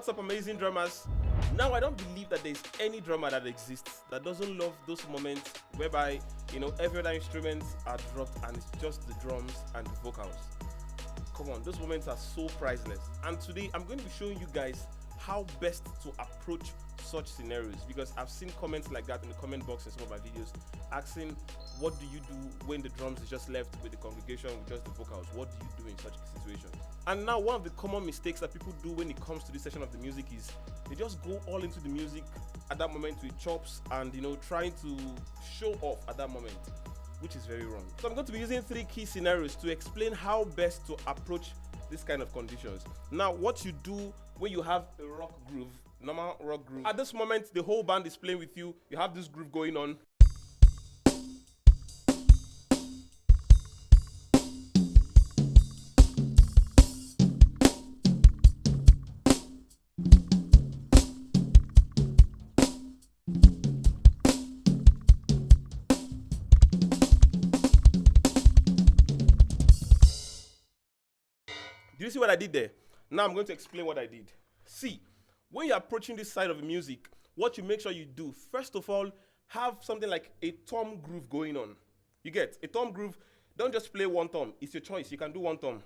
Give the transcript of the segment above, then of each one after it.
What's up, amazing drummers? Now, I don't believe that there's any drummer that exists that doesn't love those moments whereby, every other instruments are dropped and it's just the drums and the vocals. Come on, those moments are so priceless. And today, I'm going to be showing you guys how best to approach such scenarios, because I've seen comments like that in the comment box in some of my videos asking, what do you do when the drums is just left with the congregation with just the vocals? What do you do in such situations? And now, one of the common mistakes that people do when it comes to this section of the music is they just go all into the music at that moment with chops and trying to show off at that moment, which is very wrong. So I'm going to be using 3 key scenarios to explain how best to approach this kind of conditions. Now, what you do when you have a rock groove, normal rock groove, at this moment the whole band is playing with you, you have this groove going on. Do you see what I did there? Now I'm going to explain what I did. See, when you're approaching this side of the music, what you make sure you do, first of all, have something like a tom groove going on. You get a tom groove, don't just play one tom, it's your choice, you can do one tom.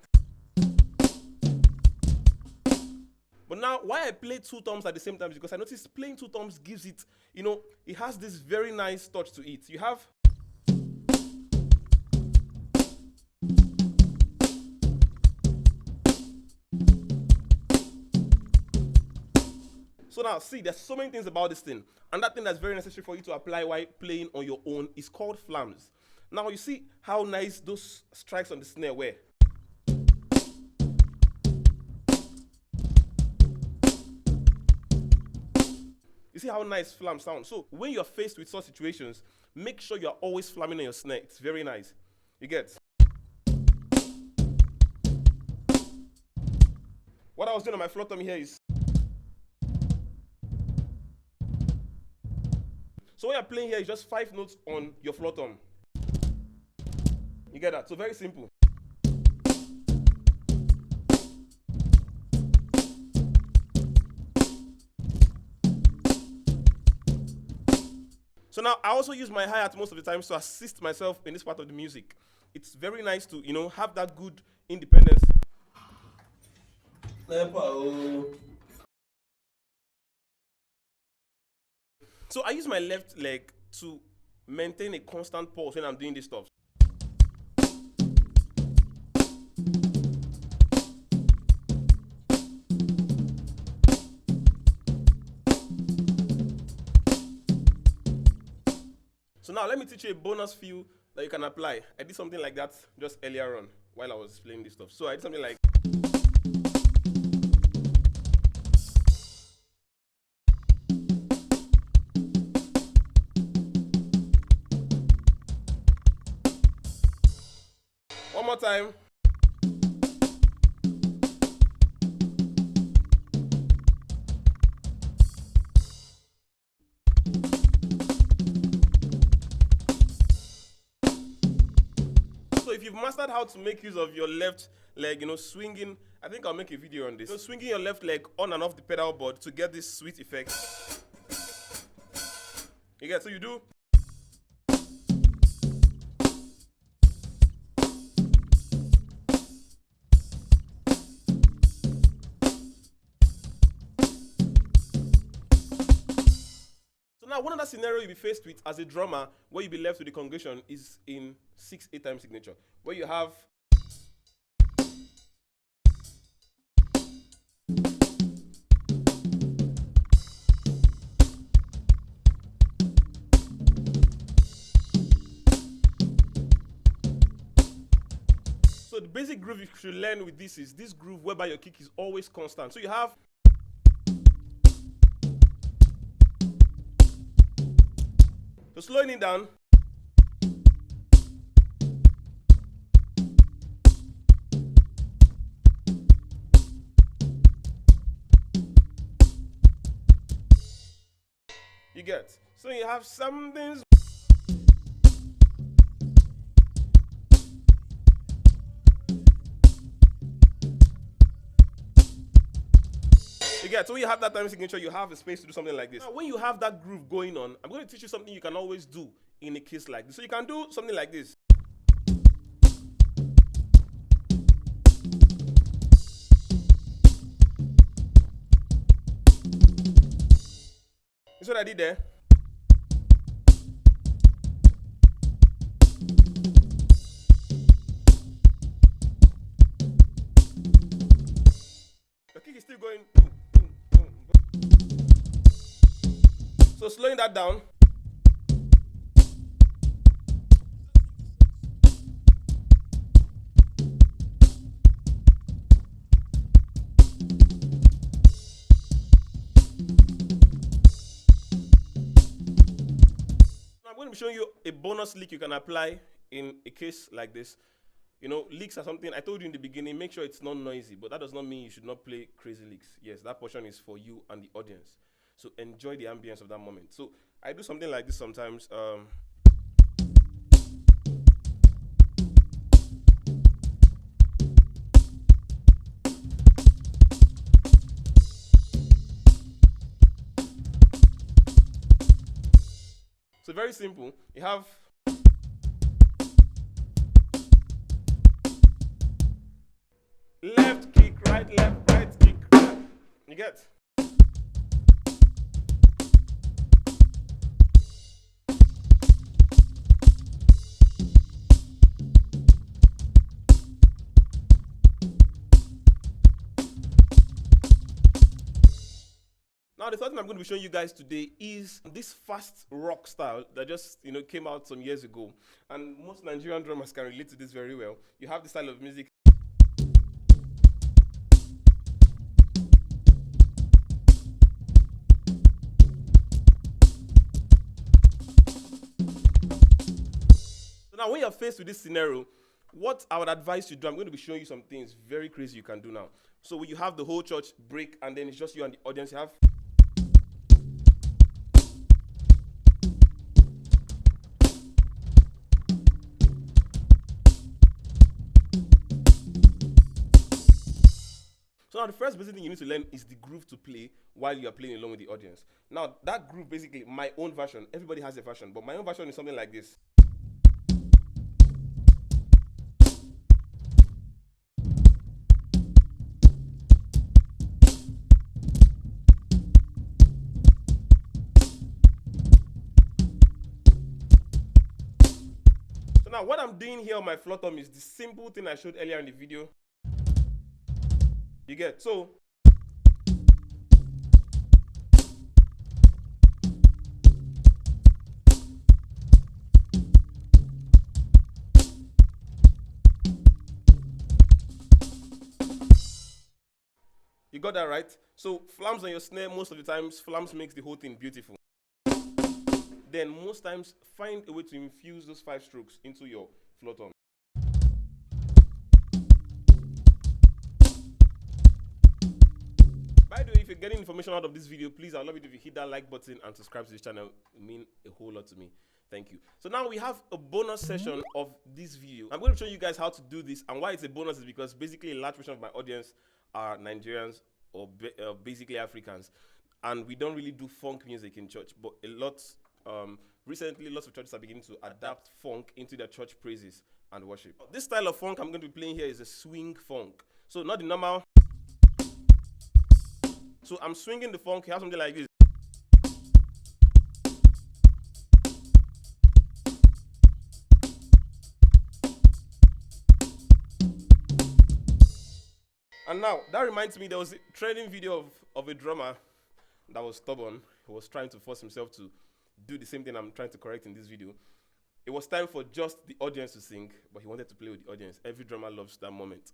But now, why I play 2 toms at the same time is because I noticed playing 2 toms gives it, it has this very nice touch to it. You have So now, see, there's so many things about this thing. And that thing that's very necessary for you to apply while playing on your own is called flams. Now, you see how nice those strikes on the snare were. You see how nice flams sound. So when you're faced with such situations, make sure you're always flamming on your snare. It's very nice. You get? What I was doing on my floor tom here is, so what you're playing here is just 5 notes on your floor tom. You get that? So very simple. So now I also use my hi-hat most of the time to assist myself in this part of the music. It's very nice to, have that good independence. So I use my left leg to maintain a constant pulse when I'm doing this stuff. So now let me teach you a bonus feel that you can apply. I did something like that just earlier on while I was playing this stuff. So I did something like, one more time. So if you've mastered how to make use of your left leg, swinging, I think I'll make a video on this. So swinging your left leg on and off the pedal board to get this sweet effect. You get, so you do. Now, one other scenario you'll be faced with as a drummer where you'll be left with the congregation is in 6/8 time signature, where you have so the basic groove you should learn with this is this groove whereby your kick is always constant. So you have so slowing it down. You get. So you have some things. You get, so when you have that time signature, you have a space to do something like this. Now, when you have that groove going on, I'm going to teach you something you can always do in a case like this. So you can do something like this. That's what I did there. The kick is still going. So slowing that down. I'm going to be showing you a bonus lick you can apply in a case like this. You know, licks are something I told you in the beginning, make sure it's not noisy, but that does not mean you should not play crazy licks. Yes, that portion is for you and the audience. So enjoy the ambience of that moment. So I do something like this sometimes. So very simple. You have left kick, right kick. You get? Now, the third thing I'm going to be showing you guys today is this fast rock style that just, came out some years ago. And most Nigerian drummers can relate to this very well. You have this style of music. So now, when you're faced with this scenario, what I would advise you do, I'm going to be showing you some things very crazy you can do now. So when you have the whole church break and then it's just you and the audience, you have... So now the first basic thing you need to learn is the groove to play while you are playing along with the audience. Now that groove, basically my own version, everybody has a version, but my own version is something like this. So now what I'm doing here on my floor tom is the simple thing I showed earlier in the video. You get, so you got that right? So flams on your snare, most of the times flams makes the whole thing beautiful. Then most times find a way to infuse those 5 strokes into your floor tom. By the way, if you're getting information out of this video, please, I'd love it if you hit that like button and subscribe to this channel. It means a whole lot to me. Thank you. So now we have a bonus session of this video. I'm going to show you guys how to do this, and why it's a bonus is because basically a large portion of my audience are Nigerians or basically Africans, and we don't really do funk music in church, but recently lots of churches are beginning to adapt funk into their church praises and worship. This style of funk I'm going to be playing here is a swing funk. So not the normal. So I'm swinging the funk, you have something like this. And now, that reminds me, there was a training video of a drummer that was stubborn. He was trying to force himself to do the same thing I'm trying to correct in this video. It was time for just the audience to sing, but he wanted to play with the audience. Every drummer loves that moment.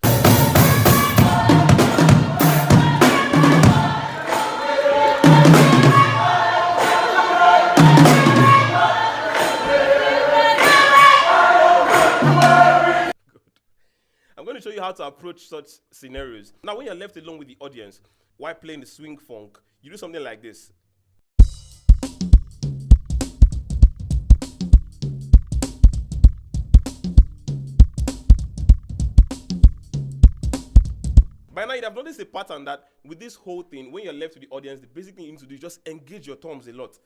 I'm going to show you how to approach such scenarios. Now, when you're left alone with the audience while playing the swing funk, you do something like this. By now, you'd have noticed a pattern that with this whole thing, when you're left with the audience, the basic thing you need to do is just engage your toms a lot.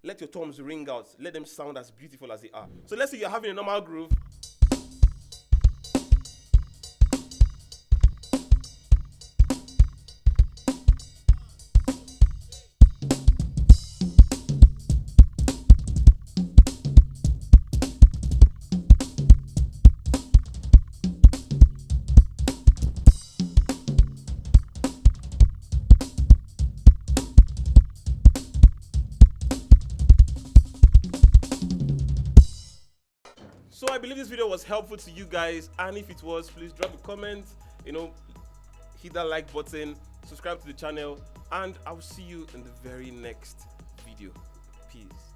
Let your toms ring out. Let them sound as beautiful as they are. So let's say you're having a normal groove. So I believe this video was helpful to you guys, and if it was, please drop a comment, hit that like button, subscribe to the channel, and I'll see you in the very next video. Peace.